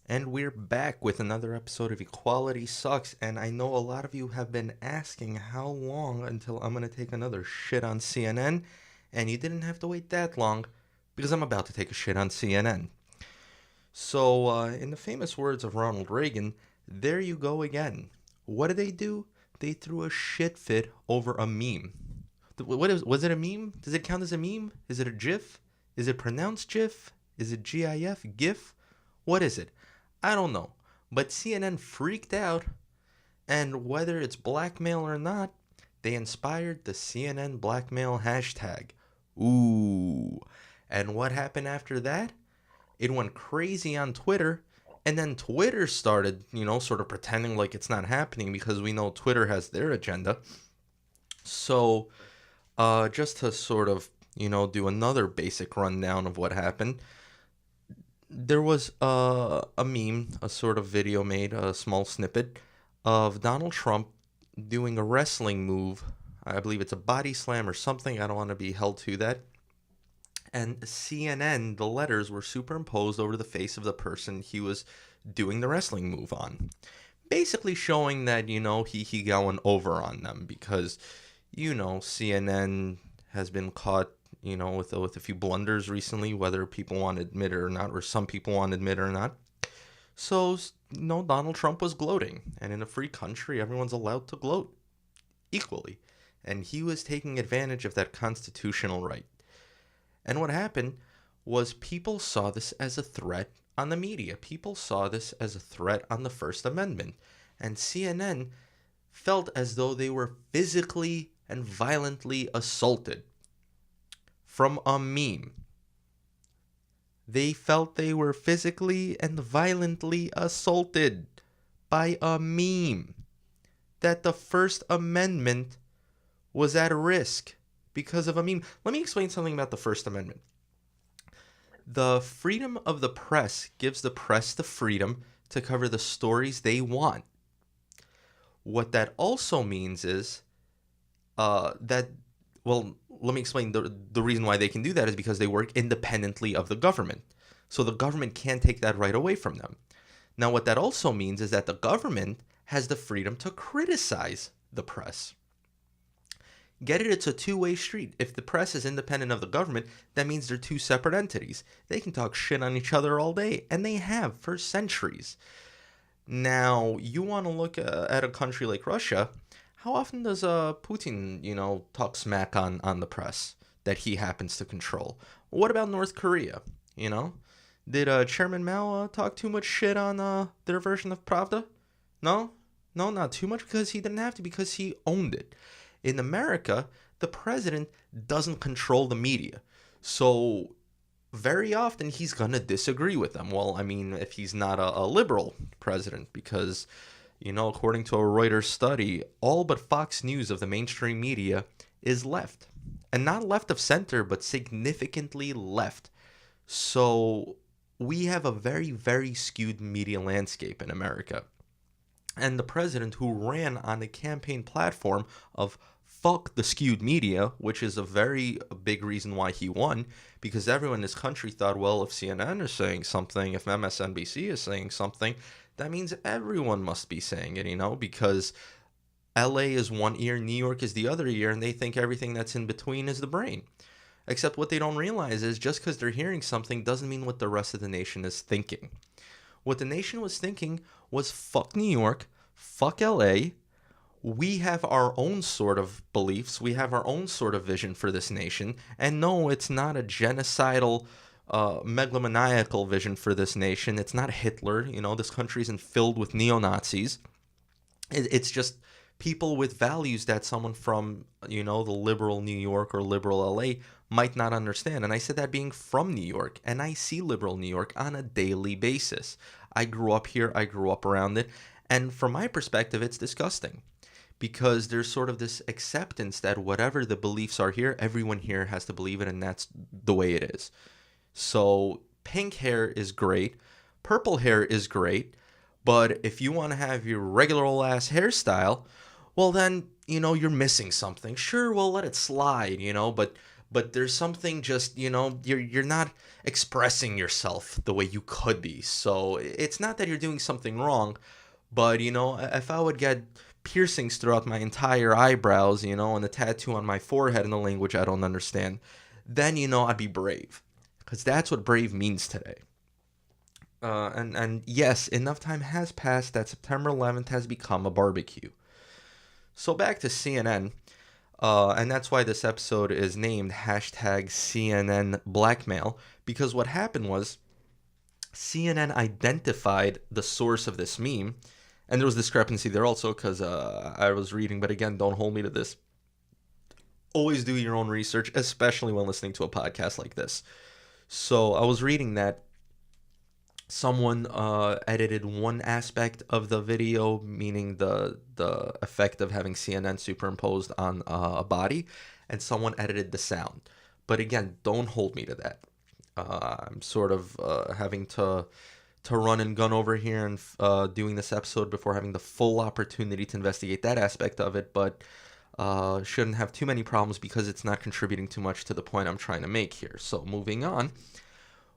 And we're back with another episode of Equality Sucks. And I know a lot of you have been asking how long until I'm going to take another shit on CNN. And you didn't have to wait that long because I'm about to take a shit on CNN. So, in the famous words of Ronald Reagan, there you go again. What did they do? They threw a shit fit over a meme. Was it a meme? Does it count as a meme? Is it a GIF? Is it pronounced GIF? Is it GIF? GIF? What is it? I don't know. But CNN freaked out, and whether it's blackmail or not, they inspired the CNN blackmail hashtag. Ooh. And what happened after that? It went crazy on Twitter, and then Twitter started, sort of pretending like it's not happening because we know Twitter has their agenda. So, just to sort of, do another basic rundown of what happened, there was a meme, a sort of video made, a small snippet of Donald Trump doing a wrestling move. I believe it's a body slam or something. I don't want to be held to that. And CNN, the letters were superimposed over the face of the person he was doing the wrestling move on. Basically showing that, he going over on them because, CNN has been caught with a few blunders recently, whether people want to admit it or not, or some people want to admit it or not. So, Donald Trump was gloating, and in a free country, everyone's allowed to gloat equally, and he was taking advantage of that constitutional right. And what happened was people saw this as a threat on the media. People saw this as a threat on the First Amendment, and CNN felt as though they were physically and violently assaulted from a meme. They felt they were physically and violently assaulted by a meme. That the First Amendment was at risk because of a meme. Let me explain something about the First Amendment. The freedom of the press gives the press the freedom to cover the stories they want. What that also means is let me explain. The reason why they can do that is because they work independently of the government. So the government can't take that right away from them. Now, what that also means is that the government has the freedom to criticize the press. Get it? It's a two-way street. If the press is independent of the government, that means they're two separate entities. They can talk shit on each other all day, and they have for centuries. Now, you want to look at a country like Russia. How often does Putin, talk smack on the press that he happens to control? What about North Korea? Did Chairman Mao talk too much shit on their version of Pravda? No, not too much because he didn't have to, because he owned it. In America, the president doesn't control the media, so very often he's gonna disagree with them. Well, I mean, if he's not a liberal president, because according to a Reuters study, all but Fox News of the mainstream media is left. And not left of center, but significantly left. So we have a very, very skewed media landscape in America. And the president, who ran on a campaign platform of fuck the skewed media, which is a very big reason why he won, because everyone in this country thought, well, if CNN is saying something, if MSNBC is saying something, that means everyone must be saying it, because LA is one ear, New York is the other ear, and they think everything that's in between is the brain. Except what they don't realize is just because they're hearing something doesn't mean what the rest of the nation is thinking. What the nation was thinking was fuck New York, fuck LA. We have our own sort of beliefs. We have our own sort of vision for this nation. And no, it's not a genocidal, megalomaniacal vision for this nation. It's not Hitler. This country isn't filled with neo-Nazis. It's just people with values that someone from, the liberal New York or liberal LA might not understand. And I said that being from New York, and I see liberal New York on a daily basis. I grew up here. I grew up around it. And from my perspective, it's disgusting. Because there's sort of this acceptance that whatever the beliefs are here, everyone here has to believe it, and that's the way it is. So pink hair is great, purple hair is great, but if you want to have your regular old ass hairstyle, well then, you're missing something. Sure, we'll let it slide, but there's something just, you're not expressing yourself the way you could be. So it's not that you're doing something wrong, but if I would get piercings throughout my entire eyebrows, and a tattoo on my forehead in a language I don't understand, then I'd be brave, because that's what brave means today. And yes, enough time has passed that September 11th has become a barbecue. So back to CNN, and that's why this episode is named hashtag CNN Blackmail, because what happened was CNN identified the source of this meme, and there was discrepancy there also, because I was reading, but again, don't hold me to this. Always do your own research, especially when listening to a podcast like this. So I was reading that someone edited one aspect of the video, meaning the effect of having CNN superimposed on a body, and someone edited the sound. But again, don't hold me to that. I'm sort of having to run and gun over here and doing this episode before having the full opportunity to investigate that aspect of it, but shouldn't have too many problems because it's not contributing too much to the point I'm trying to make here. So moving on,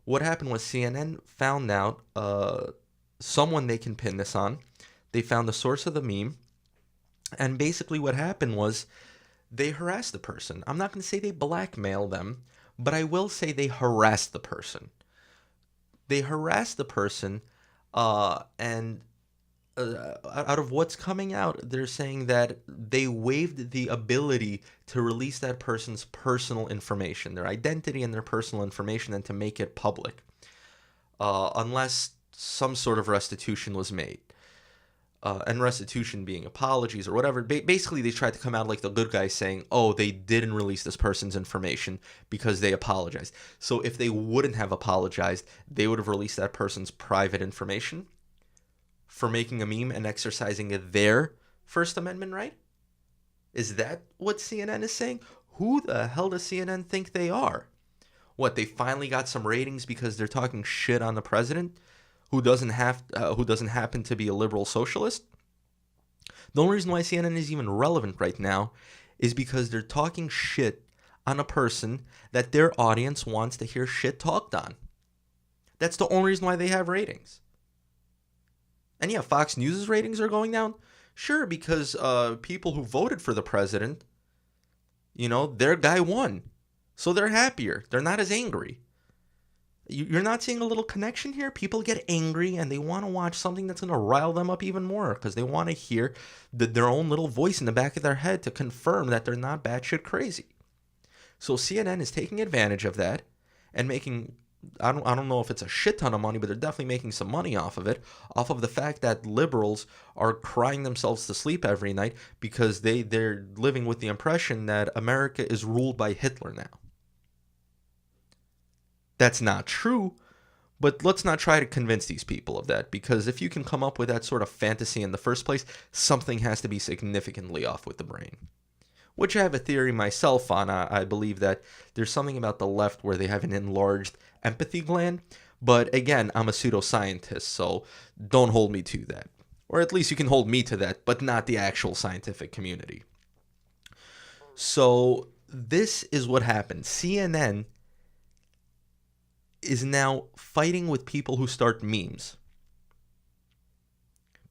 what happened was CNN found out someone they can pin this on. They found the source of the meme, and basically what happened was they harassed the person. I'm not going to say they blackmailed them, but I will say they harassed the person. They harassed the person, and out of what's coming out, they're saying that they waived the ability to release that person's personal information, their identity and their personal information, and to make it public, unless some sort of restitution was made. And restitution being apologies or whatever. Basically, they tried to come out like the good guys saying, oh, they didn't release this person's information because they apologized. So if they wouldn't have apologized, they would have released that person's private information for making a meme and exercising their First Amendment right? Is that what CNN is saying? Who the hell does CNN think they are? What, they finally got some ratings because they're talking shit on the president? Who doesn't happen to be a liberal socialist? The only reason why CNN is even relevant right now is because they're talking shit on a person that their audience wants to hear shit talked on. That's the only reason why they have ratings. And yeah, Fox News' ratings are going down. Sure, because people who voted for the president, their guy won. So they're happier. They're not as angry. You're not seeing a little connection here? People get angry and they want to watch something that's going to rile them up even more because they want to hear their own little voice in the back of their head to confirm that they're not batshit crazy. So CNN is taking advantage of that and making, I don't know if it's a shit ton of money, but they're definitely making some money off of it, off of the fact that liberals are crying themselves to sleep every night because they're living with the impression that America is ruled by Hitler now. That's not true, but let's not try to convince these people of that, because if you can come up with that sort of fantasy in the first place, something has to be significantly off with the brain. Which I have a theory myself on. I believe that there's something about the left where they have an enlarged empathy gland, but again, I'm a pseudoscientist, so don't hold me to that. Or at least you can hold me to that, but not the actual scientific community. So this is what happened. CNN is now fighting with people who start memes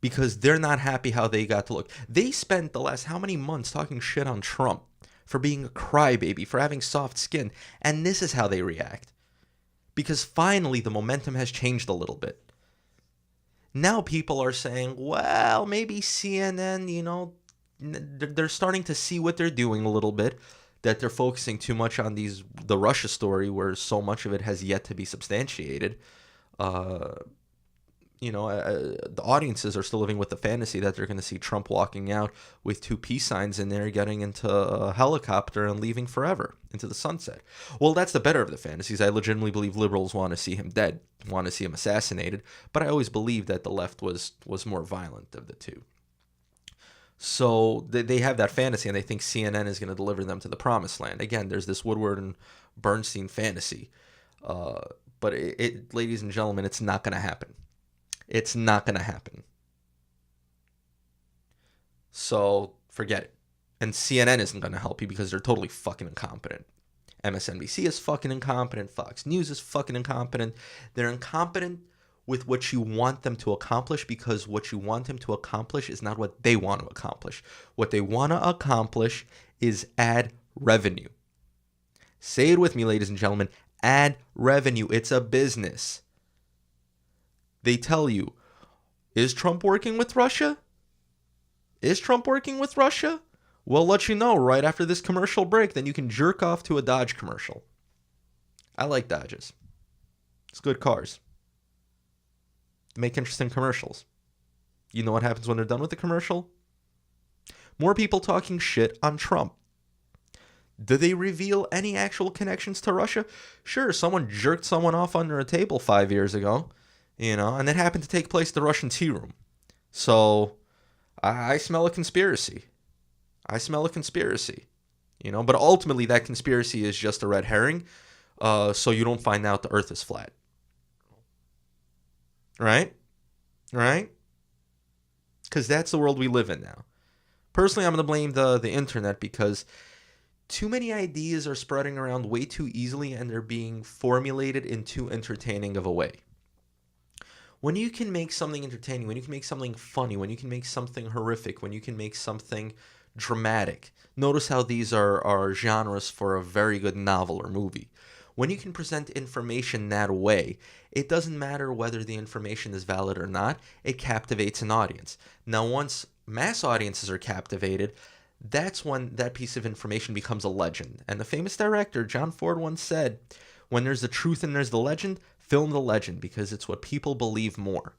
because they're not happy how they got to look. They spent the last how many months talking shit on Trump for being a crybaby, for having soft skin, and this is how they react. Because finally the momentum has changed a little bit. Now people are saying, well, maybe CNN, they're starting to see what they're doing a little bit, that they're focusing too much on the Russia story where so much of it has yet to be substantiated. The audiences are still living with the fantasy that they're going to see Trump walking out with two peace signs in there, getting into a helicopter and leaving forever into the sunset. Well, that's the better of the fantasies. I legitimately believe liberals want to see him dead, want to see him assassinated, but I always believed that the left was more violent of the two. So they have that fantasy, and they think CNN is going to deliver them to the promised land. Again, there's this Woodward and Bernstein fantasy. But ladies and gentlemen, it's not going to happen. It's not going to happen. So forget it. And CNN isn't going to help you because they're totally fucking incompetent. MSNBC is fucking incompetent. Fox News is fucking incompetent. They're incompetent with what you want them to accomplish, because what you want them to accomplish is not what they want to accomplish. What they want to accomplish is ad revenue. Say it with me, ladies and gentlemen. Ad revenue. It's a business. They tell you, is Trump working with Russia? Is Trump working with Russia? We'll let you know right after this commercial break. Then you can jerk off to a Dodge commercial. I like Dodges. It's good cars. They make interesting commercials. You know what happens when they're done with the commercial? More people talking shit on Trump. Do they reveal any actual connections to Russia? Sure, someone jerked someone off under a table 5 years ago, and it happened to take place in the Russian tea room. So I smell a conspiracy. But ultimately that conspiracy is just a red herring, so you don't find out the earth is flat. Right? Because that's the world we live in now. Personally, I'm going to blame the internet, because too many ideas are spreading around way too easily, and they're being formulated in too entertaining of a way. When you can make something entertaining, when you can make something funny, when you can make something horrific, when you can make something dramatic. Notice how these are genres for a very good novel or movie. When you can present information that way, it doesn't matter whether the information is valid or not, it captivates an audience. Now, once mass audiences are captivated, that's when that piece of information becomes a legend. And the famous director, John Ford, once said, when there's the truth and there's the legend, film the legend, because it's what people believe more.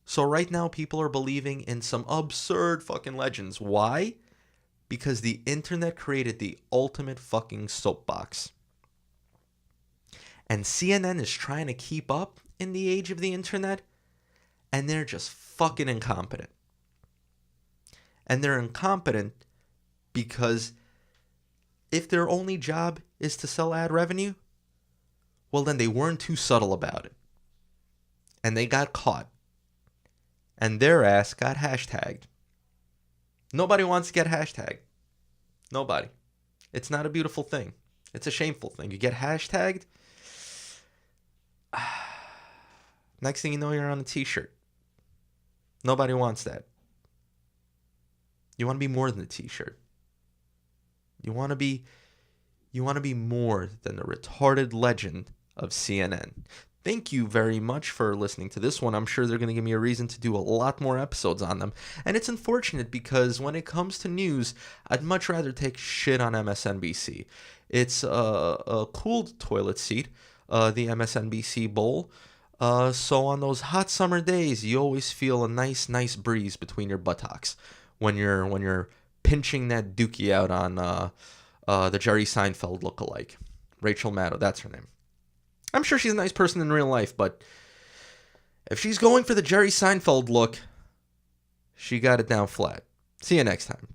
So right now, people are believing in some absurd fucking legends. Why? Because the internet created the ultimate fucking soapbox. And CNN is trying to keep up in the age of the internet, and they're just fucking incompetent. And they're incompetent because if their only job is to sell ad revenue, well, then they weren't too subtle about it. And they got caught. And their ass got hashtagged. Nobody wants to get hashtagged. Nobody. It's not a beautiful thing. It's a shameful thing. You get hashtagged, next thing you know, you're on a t-shirt. Nobody wants that. You want to be more than a t-shirt. You want to be more than the retarded legend of CNN. Thank you very much for listening to this one. I'm sure they're going to give me a reason to do a lot more episodes on them. And it's unfortunate because when it comes to news, I'd much rather take shit on MSNBC. It's a cooled toilet seat, the MSNBC bowl. So on those hot summer days, you always feel a nice breeze between your buttocks when you're pinching that dookie out on the Jerry Seinfeld lookalike. Rachel Maddow, that's her name. I'm sure she's a nice person in real life, but if she's going for the Jerry Seinfeld look, she got it down flat. See you next time.